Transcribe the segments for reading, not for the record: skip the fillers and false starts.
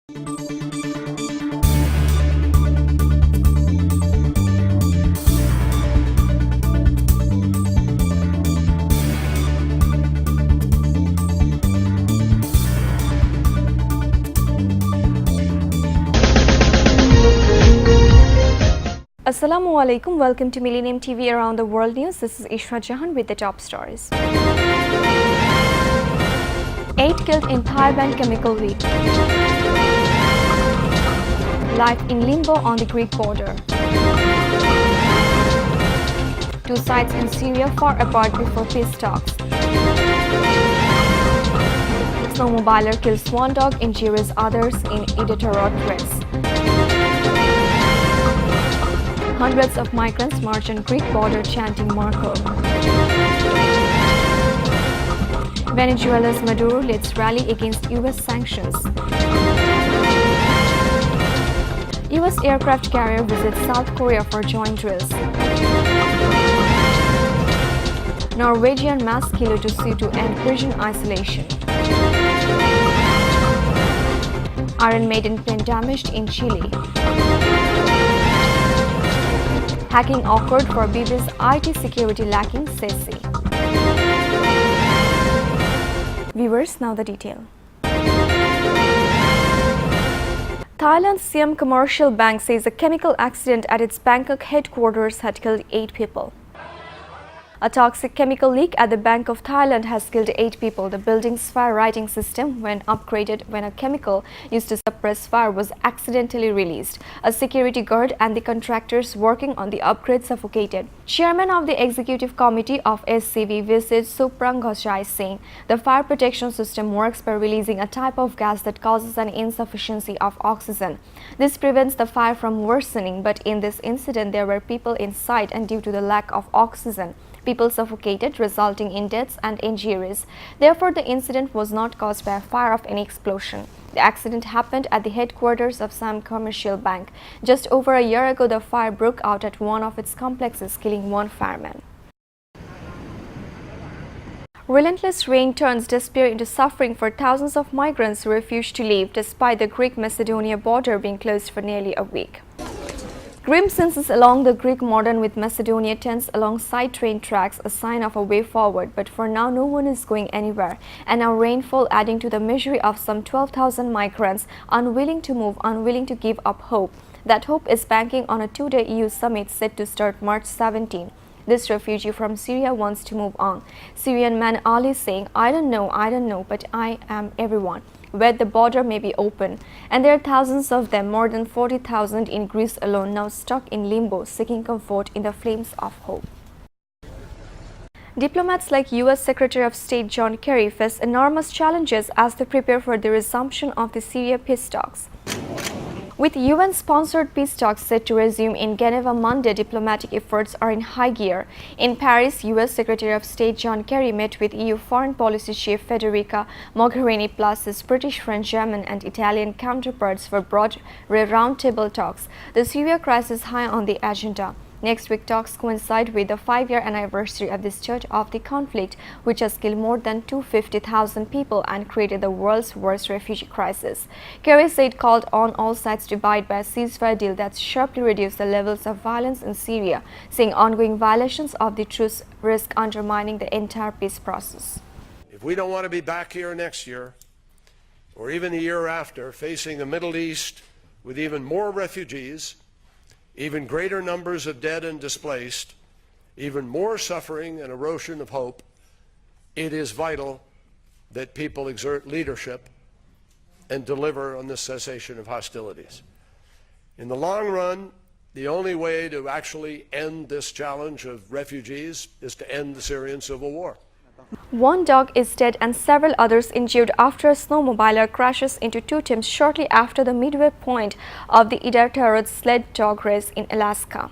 Assalamu alaikum. Welcome to Millennium TV Around the World News. This is Ishra Jahan with the top stories. 8 killed in Thailand chemical leak. Life in limbo on the Greek border. 2 sides in Syria far apart before peace talks. Snowmobiler kills 1 dog, injures others in Iditarod threats. Hundreds of migrants march on Greek border chanting Marco. Venezuela's Maduro leads rally against US sanctions. US aircraft carrier visits South Korea for joint drills. Norwegian mass killer to sue to end prison isolation. Iron Maiden plane damaged in Chile. Hacking awkward for BB's IT security lacking, says C. Viewers, now the detail. Thailand's Siam Commercial Bank says a chemical accident at its Bangkok headquarters had killed 8 people. A toxic chemical leak at the Bank of Thailand has killed 8 people. The building's fire righting system, when upgraded when a chemical used to suppress fire was accidentally released. A security guard and the contractors working on the upgrade suffocated. Chairman of the Executive Committee of SCV visited Suprang Gochai saying the fire protection system works by releasing a type of gas that causes an insufficiency of oxygen. This prevents the fire from worsening, but in this incident there were people inside and due to the lack of oxygen, people suffocated, resulting in deaths and injuries. Therefore, the incident was not caused by a fire of any explosion. The accident happened at the headquarters of Siam Commercial Bank. Just over a year ago, the fire broke out at one of its complexes, killing 1 fireman. Relentless rain turns despair into suffering for thousands of migrants who refuse to leave despite the Greek-Macedonia border being closed for nearly a week. Grim scenes along the Greek border with Macedonia tents alongside train tracks, a sign of a way forward, but for now no one is going anywhere, and now rainfall adding to the misery of some 12,000 migrants unwilling to move, unwilling to give up hope. That hope is banking on a 2-day EU summit set to start March 17. This refugee from Syria wants to move on. Syrian man Ali saying, I don't know, but I am everyone. Where the border may be open, and there are thousands of them, more than 40,000 in Greece alone, now stuck in limbo, seeking comfort in the flames of hope. Diplomats like US Secretary of State John Kerry face enormous challenges as they prepare for the resumption of the Syria peace talks. With UN-sponsored peace talks set to resume in Geneva Monday, diplomatic efforts are in high gear. In Paris, US Secretary of State John Kerry met with EU Foreign Policy Chief Federica Mogherini plus his British, French, German and Italian counterparts for broad roundtable talks. The Syria crisis high on the agenda. Next week talks coincide with the 5-year anniversary of the start of the conflict, which has killed more than 250,000 people and created the world's worst refugee crisis. Kerry said called on all sides to abide by a ceasefire deal that sharply reduced the levels of violence in Syria, saying ongoing violations of the truce risk undermining the entire peace process. If we don't want to be back here next year, or even the year after, facing a Middle East with even more refugees, even greater numbers of dead and displaced, even more suffering and erosion of hope, it is vital that people exert leadership and deliver on the cessation of hostilities. In the long run, the only way to actually end this challenge of refugees is to end the Syrian civil war. 1 dog is dead and several others injured after a snowmobiler crashes into 2 teams shortly after the midway point of the Iditarod sled dog race in Alaska.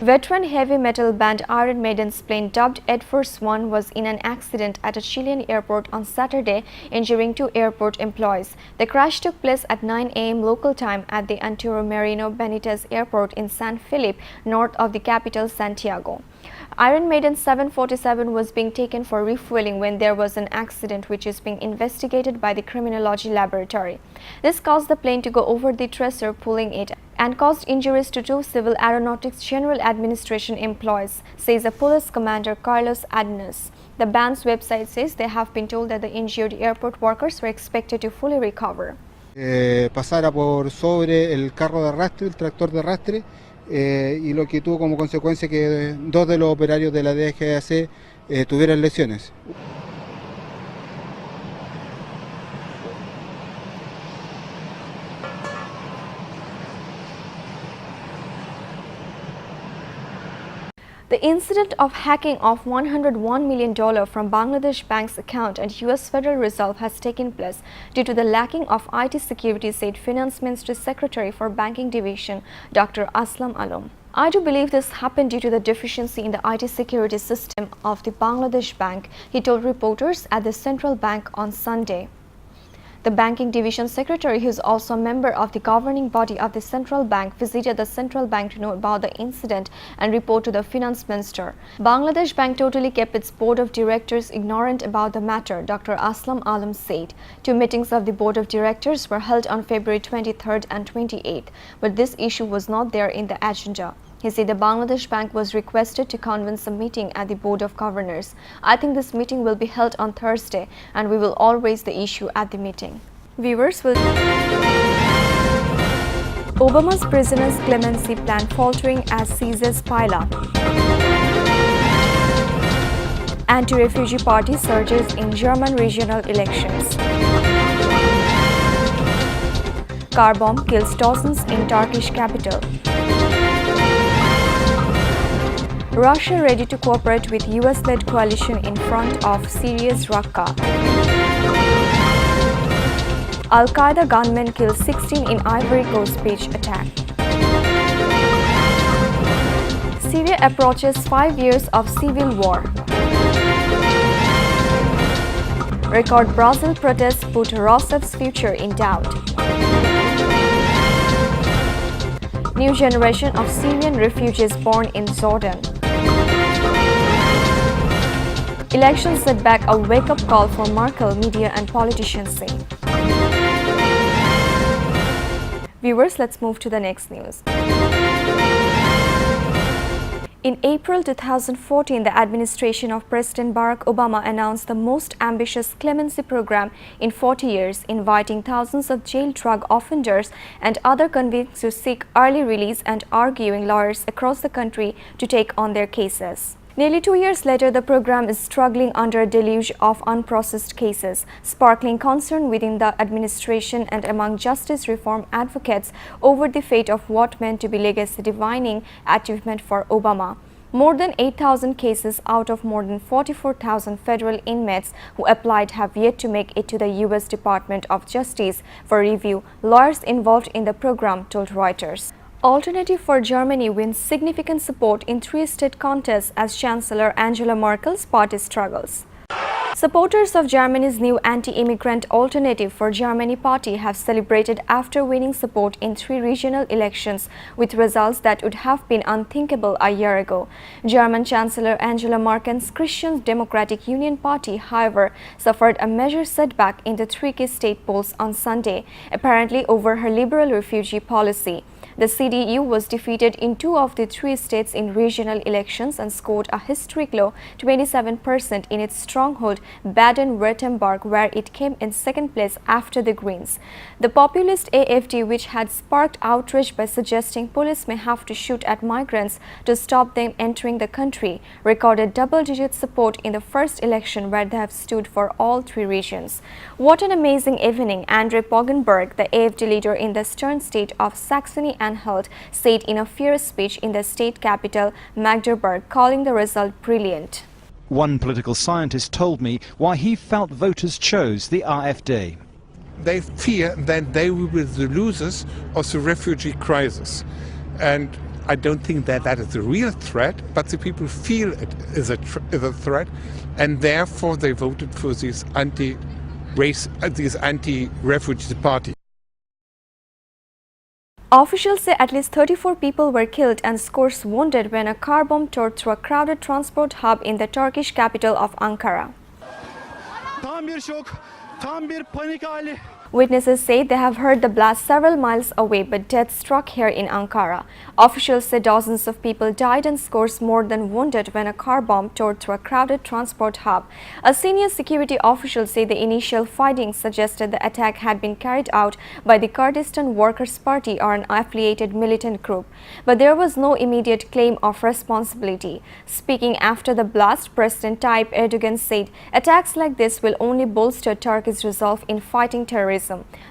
Veteran heavy metal band Iron Maiden's plane dubbed Air Force One was in an accident at a Chilean airport on Saturday, injuring 2 airport employees. The crash took place at 9 a.m. local time at the Antero Marino Benitez Airport in San Felipe, north of the capital Santiago. Iron Maiden 747 was being taken for refueling when there was an accident which is being investigated by the criminology laboratory. This caused the plane to go over the tracer, pulling it, and caused injuries to 2 Civil Aeronautics General Administration employees, says a police commander Carlos Adenas. The band's website says they have been told that the injured airport workers were expected to fully recover. Pasara por sobre el carro de arrastre, el tractor de arrastre, y lo que tuvo como consecuencia que 2 de los operarios de la DGAC tuvieran lesiones. The incident of hacking of $101 million from Bangladesh Bank's account at U.S. Federal Reserve has taken place due to the lacking of IT security, said Finance Ministry Secretary for Banking Division, Dr. Aslam Alom. I do believe this happened due to the deficiency in the IT security system of the Bangladesh Bank, he told reporters at the central bank on Sunday. The Banking Division Secretary, who is also a member of the governing body of the central bank, visited the central bank to know about the incident and report to the finance minister. Bangladesh Bank totally kept its board of directors ignorant about the matter, Dr. Aslam Alam said. 2 meetings of the board of directors were held on February 23rd and 28th, but this issue was not there in the agenda. He said the Bangladesh Bank was requested to convene a meeting at the Board of Governors. I think this meeting will be held on Thursday and we will all raise the issue at the meeting. Viewers will... Obama's prisoners' clemency plan faltering as seizures pile up. Anti-refugee party surges in German regional elections. Car bomb kills dozens in Turkish capital. Russia ready to cooperate with US-led coalition in front of Syria's Raqqa. Al-Qaeda gunmen kill 16 in Ivory Coast beach attack. Syria approaches 5 years of civil war. Record Brazil protests put Rousseff's future in doubt. New generation of Syrian refugees born in Jordan. Election setback, a wake-up call for Merkel, media and politicians say. Viewers, let's move to the next news. In April 2014, the administration of President Barack Obama announced the most ambitious clemency program in 40 years, inviting thousands of jailed drug offenders and other convicts to seek early release and arguing lawyers across the country to take on their cases. Nearly 2 years later, the program is struggling under a deluge of unprocessed cases, sparkling concern within the administration and among justice reform advocates over the fate of what meant to be legacy-defining achievement for Obama. More than 8,000 cases out of more than 44,000 federal inmates who applied have yet to make it to the U.S. Department of Justice for review, lawyers involved in the program told Reuters. Alternative for Germany wins significant support in 3-state contest as Chancellor Angela Merkel's party struggles. Supporters of Germany's new anti-immigrant Alternative for Germany party have celebrated after winning support in 3 regional elections with results that would have been unthinkable a year ago. German Chancellor Angela Merkel's Christian Democratic Union party, however, suffered a major setback in the 3 key state polls on Sunday, apparently over her liberal refugee policy. The CDU was defeated in 2 of the 3 states in regional elections and scored a historic low 27% in its stronghold Baden-Württemberg, where it came in 2nd place after the Greens. The populist AfD, which had sparked outrage by suggesting police may have to shoot at migrants to stop them entering the country, recorded double-digit support in the first election where they have stood for all 3 regions. What an amazing evening, Andre Poggenberg, the AfD leader in the eastern state of Saxony-Anhalt, said in a fierce speech in the state capital Magdeburg, calling the result brilliant. One political scientist told me why he felt voters chose the AfD. They fear that they will be the losers of the refugee crisis. And I don't think that that is a real threat, but the people feel it is a threat, and therefore they voted for this anti-refugee party. Officials say at least 34 people were killed and scores wounded when a car bomb tore through a crowded transport hub in the Turkish capital of Ankara. Tam bir şok, tam bir panik hali. Witnesses say they have heard the blast several miles away, but death struck here in Ankara. Officials say dozens of people died and scores more than wounded when a car bomb tore through a crowded transport hub. A senior security official say the initial findings suggested the attack had been carried out by the Kurdistan Workers' Party or an affiliated militant group, but there was no immediate claim of responsibility. Speaking after the blast, President Tayyip Erdogan said attacks like this will only bolster Turkey's resolve in fighting terrorism.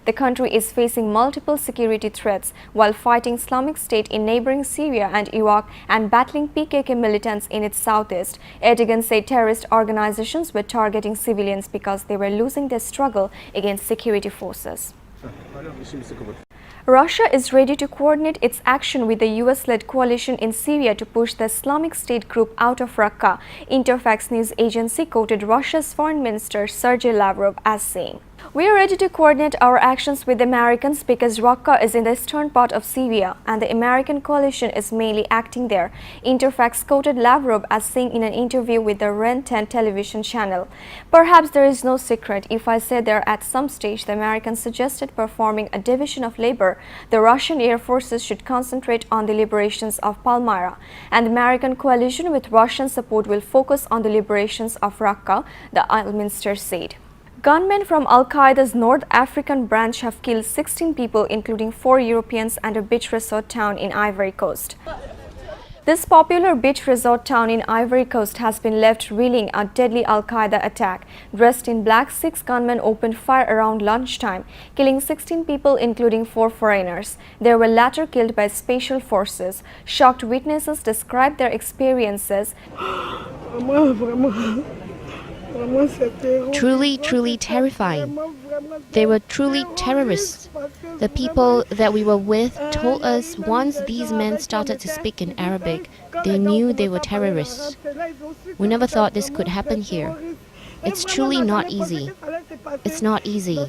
The country is facing multiple security threats while fighting Islamic State in neighboring Syria and Iraq and battling PKK militants in its southeast. Erdogan said terrorist organizations were targeting civilians because they were losing their struggle against security forces. Russia is ready to coordinate its action with the US-led coalition in Syria to push the Islamic State group out of Raqqa. Interfax news agency quoted Russia's Foreign Minister Sergei Lavrov as saying, "We are ready to coordinate our actions with the Americans because Raqqa is in the eastern part of Syria and the American coalition is mainly acting there." Interfax quoted Lavrov as saying in an interview with the REN 10 television channel, "Perhaps there is no secret if I say there at some stage the Americans suggested performing a division of labor. The Russian air forces should concentrate on the liberations of Palmyra, and the American coalition with Russian support will focus on the liberations of Raqqa," the minister said. Gunmen from Al-Qaeda's North African branch have killed 16 people, including 4 Europeans, and a beach resort town in Ivory Coast. This popular beach resort town in Ivory Coast has been left reeling a deadly Al-Qaeda attack. Dressed in black, 6 gunmen opened fire around lunchtime, killing 16 people, including 4 foreigners. They were later killed by special forces. Shocked witnesses described their experiences. Truly terrifying. They were truly terrorists. The people that we were with told us once these men started to speak in Arabic, they knew they were terrorists. We never thought this could happen here. It's truly not easy. It's not easy.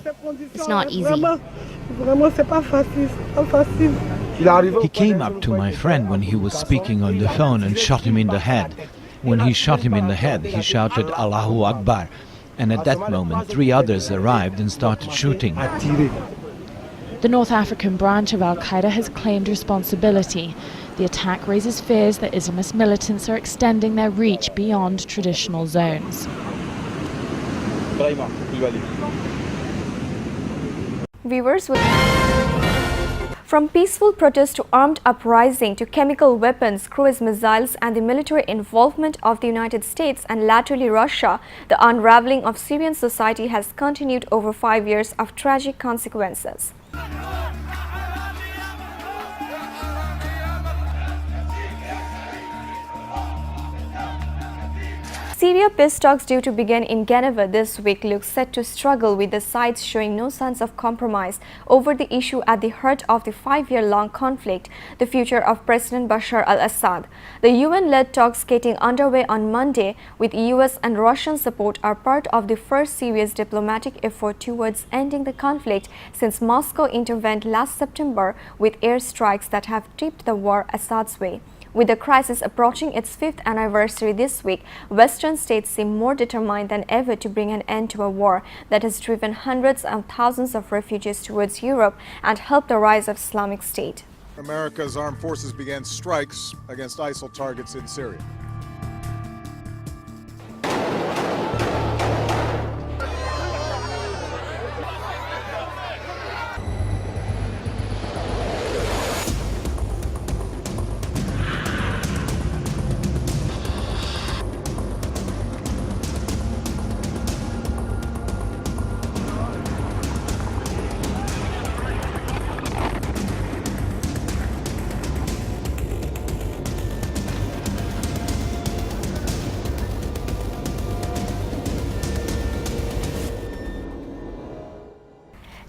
It's not easy. He came up to my friend when he was speaking on the phone and shot him in the head. When he shot him in the head, he shouted Allahu Akbar, and at that moment 3 others arrived and started shooting. The North African branch of Al-Qaeda has claimed responsibility. The attack raises fears that Islamist militants are extending their reach beyond traditional zones. Viewers, from peaceful protest to armed uprising to chemical weapons, cruise missiles and the military involvement of the United States and latterly Russia, the unraveling of Syrian society has continued over 5 years of tragic consequences. Syria peace talks due to begin in Geneva this week look set to struggle, with the sides showing no signs of compromise over the issue at the heart of the 5-year-long conflict, the future of President Bashar al-Assad. The UN-led talks getting underway on Monday with US and Russian support are part of the first serious diplomatic effort towards ending the conflict since Moscow intervened last September with airstrikes that have tipped the war Assad's way. With the crisis approaching its 5th anniversary this week, Western states seem more determined than ever to bring an end to a war that has driven hundreds of thousands of refugees towards Europe and helped the rise of Islamic State. America's armed forces began strikes against ISIL targets in Syria.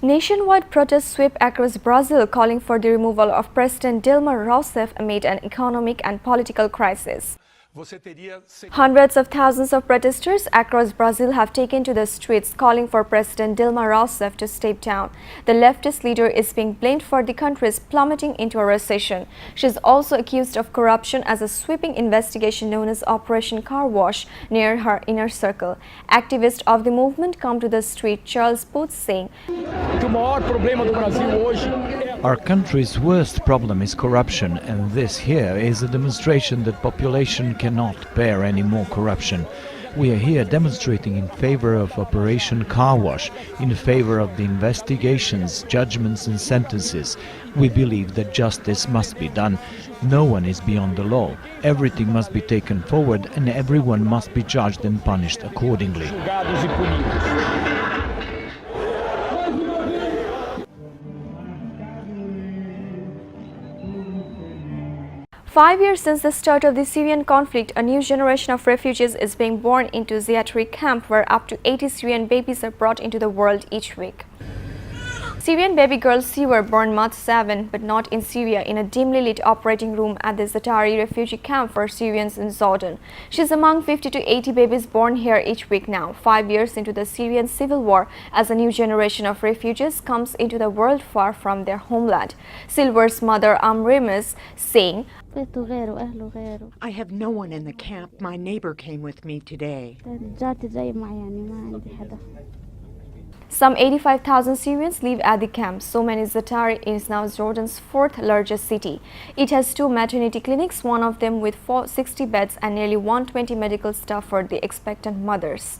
Nationwide protests sweep across Brazil calling for the removal of President Dilma Rousseff amid an economic and political crisis. Hundreds of thousands of protesters across Brazil have taken to the streets calling for President Dilma Rousseff to step down. The leftist leader is being blamed for the country's plummeting into a recession. She is also accused of corruption as a sweeping investigation known as Operation Car Wash near her inner circle. Activists of the movement come to the street, Charles Booth saying, "Our country's worst problem is corruption, and this here is a demonstration that population cannot bear any more corruption. We are here demonstrating in favor of Operation Car Wash, in favor of the investigations, judgments and sentences. We believe that justice must be done. No one is beyond the law. Everything must be taken forward and everyone must be judged and punished accordingly." 5 years since the start of the Syrian conflict, a new generation of refugees is being born into Ziyatri camp, where up to 80 Syrian babies are brought into the world each week. Syrian baby girl C were born March 7, but not in Syria, in a dimly lit operating room at the Ziyatri refugee camp for Syrians in Jordan. She is among 50 to 80 babies born here each week now, 5 years into the Syrian civil war, as a new generation of refugees comes into the world far from their homeland. Silver's mother Amrim is saying, "I have no one in the camp. My neighbor came with me today." Some 85,000 Syrians live at the camp. So many Ziyatri is now Jordan's fourth largest city. It has 2 maternity clinics, one of them with 60 beds and nearly 120 medical staff for the expectant mothers.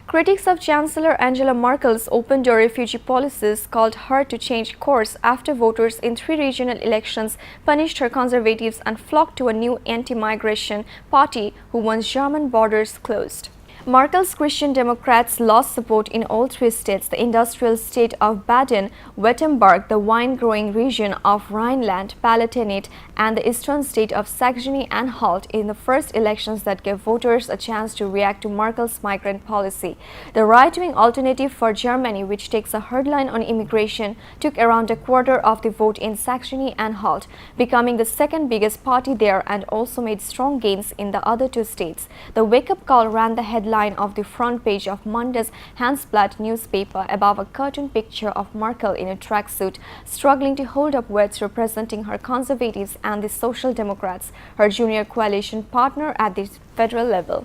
Critics of Chancellor Angela Merkel's open-door refugee policies called her to change course after voters in 3 regional elections punished her conservatives and flocked to a new anti-migration party who wants German borders closed. Merkel's Christian Democrats lost support in all 3 states: the industrial state of Baden-Württemberg, the wine-growing region of Rhineland-Palatinate, and the eastern state of Saxony-Anhalt in the first elections that gave voters a chance to react to Merkel's migrant policy. The right-wing Alternative for Germany, which takes a hard line on immigration, took around a quarter of the vote in Saxony-Anhalt, becoming the second biggest party there, and also made strong gains in the other 2 states. The wake-up call ran the headline of the front page of Monday's Handelsblatt newspaper above a cartoon picture of Merkel in a tracksuit, struggling to hold up words representing her conservatives and the Social Democrats, her junior coalition partner at the federal level.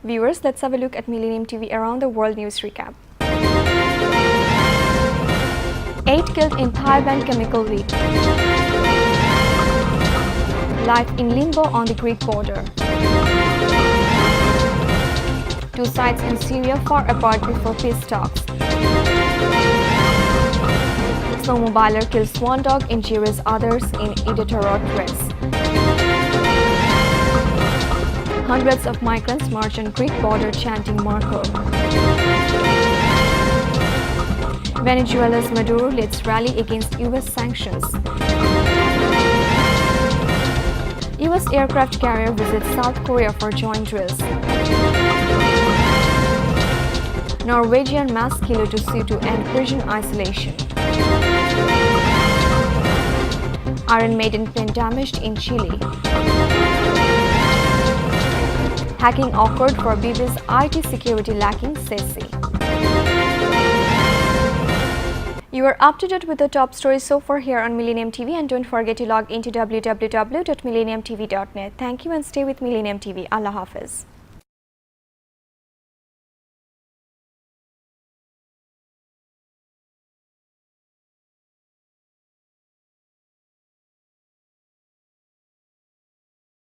Viewers, let's have a look at Millennium TV Around the World News Recap. 8 killed in Thai chemical leak. Life in limbo on the Greek border. 2 sides in Syria far apart before peace talks. Snowmobiler kills 1 dog, injures others in Iditarod threats. Hundreds of migrants march on Greek border chanting Merkel. Venezuela's Maduro leads rally against US sanctions. US aircraft carrier visits South Korea for joint drills. Norwegian mass killer to sue to end prison isolation. Iron Maiden plane damaged in Chile. Hacking awkward for BB's IT security lacking, says C. You are up to date with the top stories so far here on Millennium TV, and don't forget to log into www.millenniumtv.net. Thank you and stay with Millennium TV. Allah Hafiz.